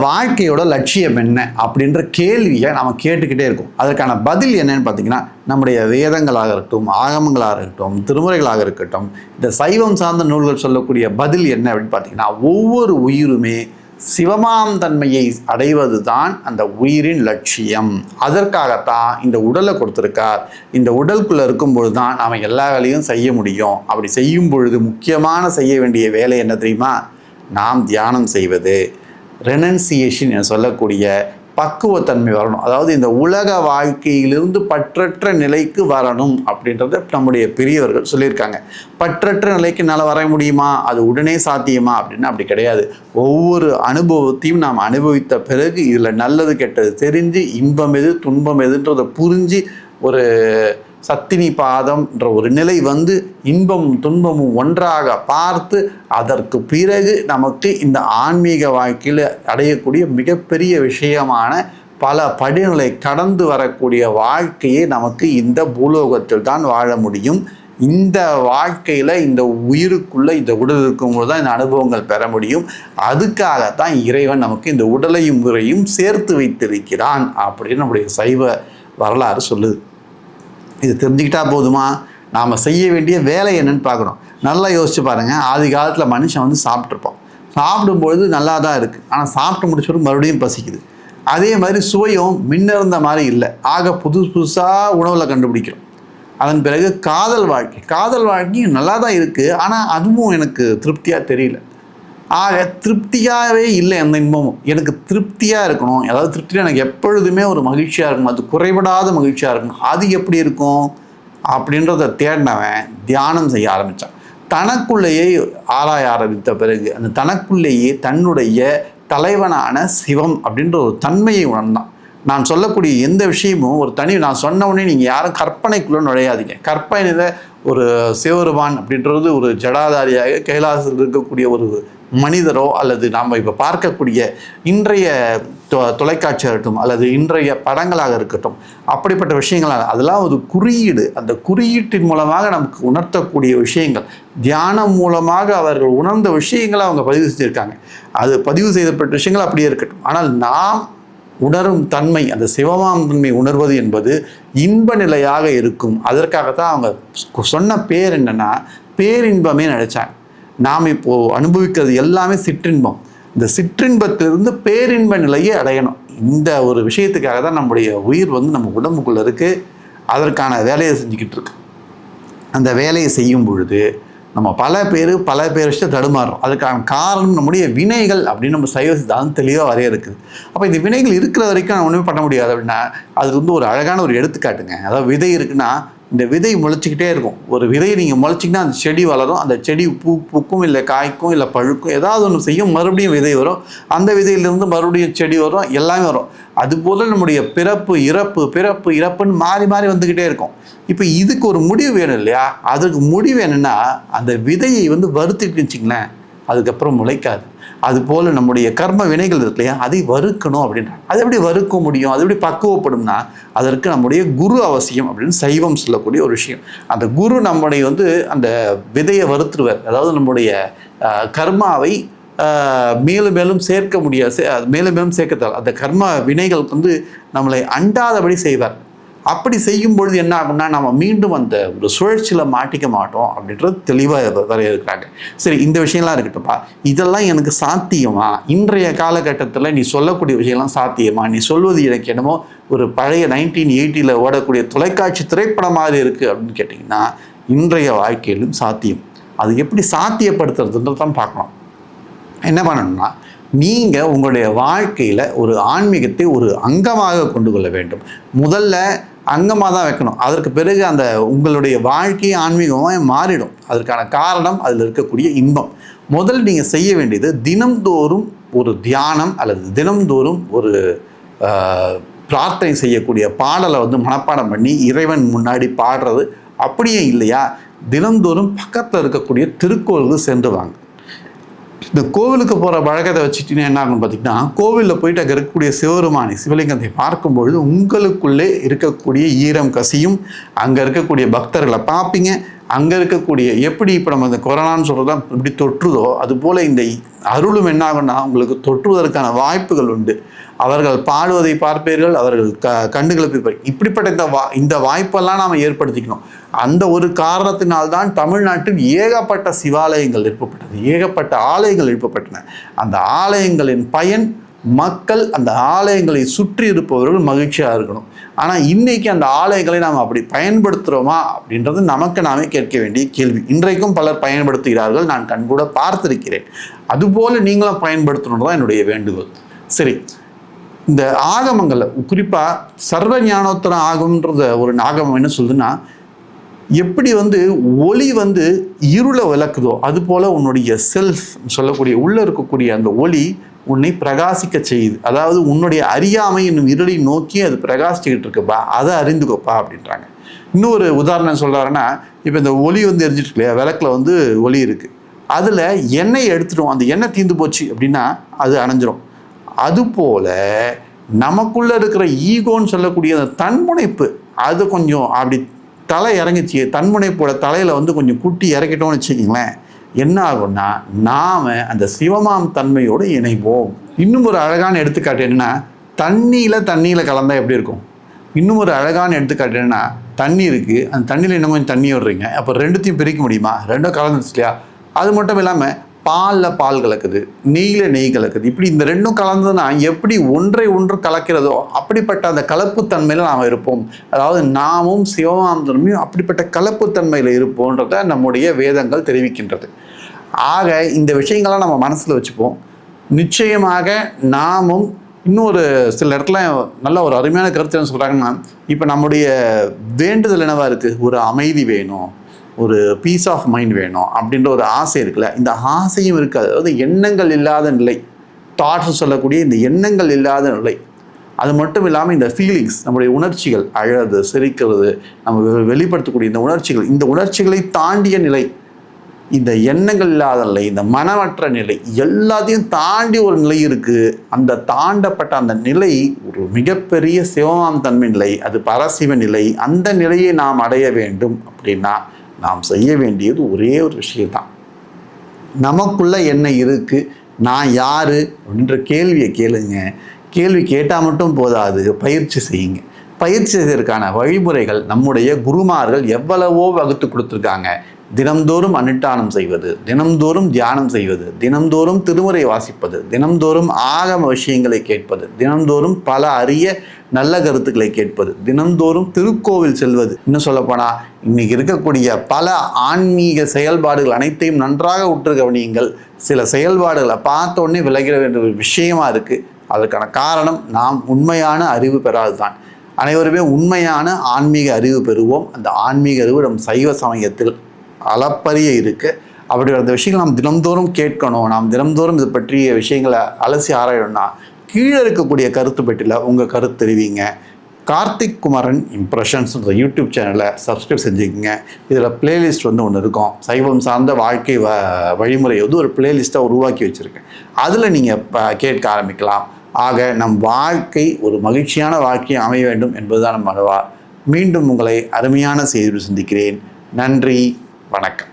வாழ்க்கையோட லட்சியம் என்ன அப்படின்ற கேள்வியை நம்ம கேட்டுக்கிட்டே இருக்கோம். அதற்கான பதில் என்னன்னு பார்த்தீங்கன்னா, நம்முடைய வேதங்களாக இருக்கட்டும், ஆகமங்களாக இருக்கட்டும், திருமுறைகளாக இருக்கட்டும், இந்த சைவம் சார்ந்த நூல்கள் சொல்லக்கூடிய பதில் என்ன அப்படின்னு பார்த்தீங்கன்னா, ஒவ்வொரு உயிருமே சிவமாம் தன்மையை அடைவது தான் அந்த உயிரின் லட்சியம். அதற்காகத்தான் இந்த உடலை கொடுத்துருக்கார். இந்த உடலுக்குள்ளே இருக்கும்பொழுது தான் நாம் எல்லா வேலையும் செய்ய முடியும். அப்படி செய்யும் பொழுது முக்கியமான செய்ய வேண்டிய வேலை என்ன தெரியுமா? நாம் தியானம் செய்வது, ரெனன்சியேஷன் என சொல்லக்கூடிய பக்குவத்தன்மை வரணும். அதாவது இந்த உலக வாழ்க்கையிலிருந்து பற்றற்ற நிலைக்கு வரணும் அப்படின்றத நம்முடைய பெரியவர்கள் சொல்லியிருக்காங்க. பற்றற்ற நிலைக்கு என்னால் வர முடியுமா? அது உடனே சாத்தியமா அப்படின்னா அப்படி கிடையாது. ஒவ்வொரு அனுபவத்தையும் நாம் அனுபவித்த பிறகு இதில் நல்லது கெட்டது தெரிஞ்சு, இன்பம் எது துன்பம் எதுன்றதை புரிஞ்சு, ஒரு சத்தினி பாதம்ன்ற ஒரு நிலை வந்து இன்பமும் துன்பமும் ஒன்றாக பார்த்து, அதற்கு பிறகு நமக்கு இந்த ஆன்மீக வாழ்க்கையில் அடையக்கூடிய மிகப்பெரிய விஷயமான பல படிநிலை கடந்து வரக்கூடிய வாழ்க்கையை நமக்கு இந்த பூலோகத்தில் தான் வாழ முடியும். இந்த வாழ்க்கையில் இந்த உயிருக்குள்ளே இந்த உடல் இருக்கும்போது தான் இந்த அனுபவங்கள் பெற முடியும். அதுக்காகத்தான் இறைவன் நமக்கு இந்த உடலையும் உயிரையும் சேர்த்து வைத்திருக்கிறான் அப்படின்னு நம்முடைய சைவ வரலாறு சொல்லுது. இது தெரிஞ்சுக்கிட்டா போதுமா? நாம் செய்ய வேண்டிய வேலை என்னன்னு பார்க்கணும். நல்லா யோசிச்சு பாருங்கள். ஆதி காலத்தில் மனுஷன் வந்து சாப்பிட்ருப்போம். சாப்பிடும்பொழுது நல்லா தான் இருக்குது. ஆனால் சாப்பிட்டு முடிச்சவருக்கு மறுபடியும் பசிக்குது. அதே மாதிரி சுவையும் முன்ன இருந்த மாதிரி இல்லை. ஆக புதுசாக உணவில் கண்டுபிடிக்கிறோம். அதன் பிறகு காதல் வாழ்க்கையும் நல்லா தான் இருக்குது. ஆனால் அதுவும் எனக்கு திருப்தியாக தெரியல. ஆக திருப்தியாகவே இல்லை எந்த இன்பமும். எனக்கு திருப்தியாக இருக்கணும். அதாவது திருப்தியாக எனக்கு எப்பொழுதுமே ஒரு மகிழ்ச்சியாக இருக்கணும். அது குறைபடாத மகிழ்ச்சியாக இருக்கணும். அது எப்படி இருக்கும் அப்படின்றத தேடினவன் தியானம் செய்ய ஆரம்பித்தான். தனக்குள்ளேயே ஆராய ஆரம்பித்த பிறகு அந்த தனக்குள்ளேயே தன்னுடைய தலைவனான சிவம் அப்படின்ற ஒரு தன்மையை உணர்ந்தான். நான் சொல்லக்கூடிய எந்த விஷயமும் ஒரு நான் சொன்ன உடனே நீங்கள் யாரும் கற்பனைக்குள்ளே நுழையாதீங்க. கற்பனையில் ஒரு சிவருமான் அப்படின்றது ஒரு ஜடாதாரியாக கைலாசத்தில் இருக்கக்கூடிய ஒரு மனிதரோ அல்லது நாம் இப்போ பார்க்கக்கூடிய இன்றைய தொலைக்காட்சியாக இருக்கட்டும் அல்லது இன்றைய படங்களாக இருக்கட்டும், அப்படிப்பட்ட விஷயங்களாக அதெல்லாம் ஒரு குறியீடு. அந்த குறியீட்டின் மூலமாக நமக்கு உணர்த்தக்கூடிய விஷயங்கள், தியானம் மூலமாக அவர்கள் உணர்ந்த விஷயங்களை அவங்க பதிவு செஞ்சுருக்காங்க. அது பதிவு செய்யப்பட்ட விஷயங்கள் அப்படியே இருக்கட்டும். ஆனால் நாம் உணரும் தன்மை, அந்த சிவமாம் தன்மை உணர்வது என்பது இன்ப நிலையாக இருக்கும். அதற்காகத்தான் அவங்க சொன்ன பேர் என்னன்னா பேரின்பமே நினைச்சாங்க. நாம் இப்போது அனுபவிக்கிறது எல்லாமே சிற்றின்பம். இந்த சிற்றின்பத்திலிருந்து பேரின்ப நிலையை அடையணும். இந்த ஒரு விஷயத்துக்காக தான் நம்முடைய உயிர் வந்து நம்ம உடம்புக்குள்ளே இருக்குது. அதற்கான வேலையை செஞ்சுக்கிட்டு இருக்கு. அந்த வேலையை செய்யும் பொழுது நம்ம பல பேர் விஷயத்தை தடுமாறுறோம். அதுக்கான காரணம் நம்முடைய வினைகள் அப்படின்னு நம்ம சைவ சித்தாந்தம் தெளிவாக வரைய இருக்குது. அப்போ இந்த வினைகள் இருக்கிற வரைக்கும் நான் ஒன்றுமே பண்ண முடியாது அப்படின்னா அதுக்கு வந்து ஒரு அழகான ஒரு எடுத்துக்காட்டுங்க. அதாவது விதை இருக்குன்னா இந்த விதை முளைச்சிக்கிட்டே இருக்கும். ஒரு விதையை நீங்கள் முளைச்சிங்கன்னா அந்த செடி வளரும். அந்த செடி பூக்கும், இல்லை காய்க்கும், இல்லை பழுக்கும், ஏதாவது ஒன்று செய்யும். மறுபடியும் விதை வரும். அந்த விதையிலிருந்து மறுபடியும் செடி வரும், எல்லாமே வரும். அதுபோல் நம்முடைய பிறப்பு இறப்புன்னு மாறி மாறி வந்துக்கிட்டே இருக்கும். இப்போ இதுக்கு ஒரு முடிவு வேணும் இல்லையா? அதுக்கு முடிவு என்னென்னா அந்த விதையை வந்து வறுத்துட்டு வச்சிங்களேன், அதுக்கப்புறம் முளைக்காது. அதுபோல் நம்முடைய கர்ம வினைகள் இருக்கு இல்லையா, அதை வறுக்கணும் அப்படின்றாங்க. அது எப்படி வறுக்க முடியும்? அது எப்படி பக்குவப்படும்னா அதற்கு நம்முடைய குரு அவசியம் அப்படின்னு சைவம் சொல்லக்கூடிய ஒரு விஷயம். அந்த குரு நம்முடைய வந்து அந்த விதையை வறுத்துருவார். அதாவது நம்முடைய கர்மாவை மேலும் மேலும் சேர்க்க முடியாது, மேலும் மேலும் சேர்க்கத்தால் அந்த கர்ம வினைகளுக்கு வந்து நம்மளை அண்டாதபடி செய்வார். அப்படி செய்யும் பொழுது என்ன ஆகும்னா நம்ம மீண்டும் அந்த ஒரு சுழற்சியில் மாட்டிக்க மாட்டோம் அப்படின்றது தெளிவாக வரையிருக்கிறாங்க. சரி, இந்த விஷயம்லாம் இருக்கட்டும்ப்பா. இதெல்லாம் எனக்கு சாத்தியமா? இன்றைய காலகட்டத்தில் நீ சொல்லக்கூடிய விஷயம்லாம் சாத்தியமா? நீ சொல்வது எனக்கு என்னமோ ஒரு பழைய 1980 ஓடக்கூடிய தொலைக்காட்சி திரைப்படம் மாதிரி இருக்குது அப்படின்னு கேட்டிங்கன்னா இன்றைய வாழ்க்கையிலும் சாத்தியம். அது எப்படி சாத்தியப்படுத்துறதுன்றது தான் பார்க்கணும். என்ன பண்ணணும்னா நீங்கள் உங்களுடைய வாழ்க்கையில் ஒரு ஆன்மீகத்தை ஒரு அங்கமாக கொண்டு கொள்ள வேண்டும். முதல்ல அங்கமாக தான் வைக்கணும். அதற்கு பிறகு அந்த உங்களுடைய வாழ்க்கையை ஆன்மீகமாக மாறிடும். அதற்கான காரணம் அதில் இருக்கக்கூடிய இன்பம். முதல் நீங்கள் செய்ய வேண்டியது தினம்தோறும் ஒரு தியானம் அல்லது தினம்தோறும் ஒரு பிரார்த்தனை செய்யக்கூடிய பாடலை வந்து மனப்பாடம் பண்ணி இறைவன் முன்னாடி பாடுறது. அப்படியே இல்லையா, தினம்தோறும் பக்கத்தில் இருக்கக்கூடிய திருக்கோவிலுக்கு சென்று வாங்க. இந்த கோவிலுக்கு போகிற பழக்கத்தை வச்சுட்டிங்கன்னா என்ன ஆகும்னு பார்த்திங்கன்னா, கோவிலில் போயிட்டு அங்கே இருக்கக்கூடிய சிவபெருமானை சிவலிங்கத்தை பார்க்கும்பொழுது உங்களுக்குள்ளே இருக்கக்கூடிய ஈரம் கசியும். அங்கே இருக்கக்கூடிய பக்தர்களை பார்ப்பீங்க. அங்கே இருக்கக்கூடிய எப்படி இப்போ நம்ம இந்த கொரோனான்னு சொல்கிறது தான் இப்படி தொற்றுதோ அதுபோல் இந்த அருளும் என்ன ஆகும்னா உங்களுக்கு தொற்றுவதற்கான வாய்ப்புகள் உண்டு. அவர்கள் பாடுவதை பார்ப்பீர்கள், அவர்கள் கண்டுகளை இப்படிப்பட்ட இந்த வாய்ப்பெல்லாம் நாம் ஏற்படுத்திக்கணும். அந்த ஒரு காரணத்தினால்தான் தமிழ்நாட்டில் ஏகப்பட்ட சிவாலயங்கள் எழுப்பப்பட்டது, ஏகப்பட்ட ஆலயங்கள் எழுப்பப்பட்டன. அந்த ஆலயங்களின் பயன் மக்கள் அந்த ஆலயங்களை சுற்றி இருப்பவர்கள் மகிழ்ச்சியாக இருக்கணும். ஆனால் இன்னைக்கு அந்த ஆலயங்களை நாம் அப்படி பயன்படுத்துகிறோமா அப்படின்றது நமக்கு நாமே கேட்க வேண்டிய கேள்வி. இன்றைக்கும் பலர் பயன்படுத்துகிறார்கள், நான் கண்கூட பார்த்திருக்கிறேன். அதுபோல் நீங்களும் பயன்படுத்தணும் தான் என்னுடைய வேண்டுகோள். சரி, இந்த ஆகமங்களில் குறிப்பாக சர்வ ஞானோத்தர ஆகம்ன்றத ஒரு ஆகமம் என்ன சொல்லுதுன்னா, எப்படி ஒளி இருளை விளக்குதோ அதுபோல் உன்னுடைய செல்ஃப் சொல்லக்கூடிய உள்ளே இருக்கக்கூடிய அந்த ஒளி உன்னை பிரகாசிக்க செய்யுது. அதாவது உன்னுடைய அறியாமை என்னும் இருளை நோக்கி அது பிரகாசிச்சுக்கிட்டு இருக்குப்பா, அதை அறிந்துக்கோப்பா அப்படின்றாங்க. இன்னொரு உதாரணம் சொல்கிறாருன்னா, இப்போ இந்த ஒளி எரிஞ்சிட்டு இல்லையா, விளக்கில் ஒளி இருக்குது, அதில் எண்ணெயை எடுத்துட்டோம், அந்த எண்ணெய் தீர்ந்து போச்சு அப்படின்னா அது அணைஞ்சிரும். அதுபோல் நமக்குள்ளே இருக்கிற ஈகோன்னு சொல்லக்கூடிய அந்த தன்முனைப்பு அது கொஞ்சம் அப்படி தலை இறங்கிச்சு, தன்முனைப்போட தலையில் கொஞ்சம் குட்டி இறக்கிட்டோம்னு வச்சுக்கிங்களேன், என்ன ஆகும்னா நாம் அந்த சிவமாம் தன்மையோடு இணைவோம். இன்னும் ஒரு அழகான எடுத்துக்காட்டு என்னென்னா, தண்ணியில் கலந்தால் எப்படி இருக்கும்? இன்னும் ஒரு அழகான எடுத்துக்காட்டு என்னென்னா, தண்ணி இருக்குது, அந்த தண்ணியில் இன்னும் கொஞ்சம் தண்ணி விடுறீங்க, அப்போ ரெண்டுத்தையும் பிரிக்க முடியுமா? ரெண்டும் கலந்துச்சு இல்லையா? அது மட்டும் இல்லாமல் பாலில் பால் கலக்குது, நெய்யில் நெய் கலக்குது. இப்படி இந்த ரெண்டும் கலந்ததுன்னா எப்படி ஒன்றை ஒன்று கலக்கிறதோ அப்படிப்பட்ட அந்த கலப்புத்தன்மையில் நாம் இருப்போம். அதாவது நாமும் சிவமாந்தனமும் அப்படிப்பட்ட கலப்புத்தன்மையில் இருப்போன்றதை நம்முடைய வேதங்கள் தெரிவிக்கின்றது. ஆக இந்த விஷயங்கள்லாம் நம்ம மனசில் வச்சுப்போம். நிச்சயமாக நாமும் இன்னொரு சில இடத்துல நல்ல ஒரு அருமையான கருத்து என்ன சொல்கிறாங்கன்னா, இப்போ நம்முடைய வேண்டுதல் என்னவா இருக்குது? ஒரு அமைதி வேணும், ஒரு பீஸ் ஆஃப் மைண்ட் வேணும் அப்படின்ற ஒரு ஆசை இருக்குல்ல, இந்த ஆசையும் இருக்காது. அதாவது எண்ணங்கள் இல்லாத நிலை, தாட்ஸ் சொல்லக்கூடிய இந்த எண்ணங்கள் இல்லாத நிலை. அது மட்டும் இல்லாமல் இந்த ஃபீலிங்ஸ், நம்முடைய உணர்ச்சிகள், அழகு, சிரிக்கிறது, நம்ம வெளிப்படுத்தக்கூடிய இந்த உணர்ச்சிகளை தாண்டிய நிலை, இந்த எண்ணங்கள் இல்லாத நிலை, இந்த மனமற்ற நிலை, எல்லாத்தையும் தாண்டி ஒரு நிலை இருக்குது. அந்த தாண்டப்பட்ட அந்த நிலை ஒரு மிகப்பெரிய சிவமாம் தன்மை நிலை, அது பரசிவ நிலை. அந்த நிலையை நாம் அடைய வேண்டும் அப்படின்னா நாம் செய்ய வேண்டியது ஒரே ஒரு விஷயம்தான். நமக்குள்ள என்ன இருக்குது, நான் யார் அப்படின்ற கேள்வியை கேளுங்க. கேள்வி கேட்டால் மட்டும் போதாது, பயிற்சி செய்யுங்க. பயிற்சி செய்வதற்கான வழிமுறைகள் நம்முடைய குருமார்கள் எவ்வளவோ வகுத்து கொடுத்துருக்காங்க. தினம்தோறும் அனுஷ்டானம் செய்வது, தினம்தோறும் தியானம் செய்வது, தினம்தோறும் திருமுறை வாசிப்பது, தினம்தோறும் ஆகம விஷயங்களை கேட்பது, தினம்தோறும் பல அரிய நல்ல கருத்துக்களை கேட்பது, தினம்தோறும் திருக்கோவில் செல்வது. இன்னும் சொல்லப்போனால் இன்னைக்கு இருக்கக்கூடிய பல ஆன்மீக செயல்பாடுகள் அனைத்தையும் நன்றாக உற்று கவனியுங்கள். சில செயல்பாடுகளை பார்த்த உடனே விலகிட வேண்டிய ஒரு விஷயமா இருக்குது. அதற்கான காரணம் நாம் உண்மையான அறிவு பெறாது தான். அனைவருமே உண்மையான ஆன்மீக அறிவு பெறுவோம். அந்த ஆன்மீக அறிவு நம் சைவ சமயத்தில் அளப்பரிய இருக்குது. அப்படி அந்த விஷயங்கள் நாம் தினம்தோறும் கேட்கணும். நாம் தினம்தோறும் இது பற்றிய விஷயங்களை அலசி ஆராயணும்னா கீழே இருக்கக்கூடிய கருத்து பெட்டியில் உங்கள் கருத்து தெரிவிங்க. கார்த்திக் குமரன் இம்ப்ரெஷன்ஸ்ன்ற யூடியூப் சேனலை சப்ஸ்கிரைப் செஞ்சுக்கோங்க. இதில் பிளேலிஸ்ட் ஒன்று இருக்கும், சைவம் சார்ந்த வாழ்க்கை வழிமுறை ஒரு பிளேலிஸ்ட்டாக உருவாக்கி வச்சுருக்கேன். அதில் நீங்கள் கேட்க ஆரம்பிக்கலாம். ஆக நம் வாழ்க்கை ஒரு மகிழ்ச்சியான வாழ்க்கையை அமைய வேண்டும் என்பதுதான் நம் மனவா. மீண்டும் உங்களை அருமையான செய்தியில் சந்திக்கிறேன். நன்றி, வணக்கம்.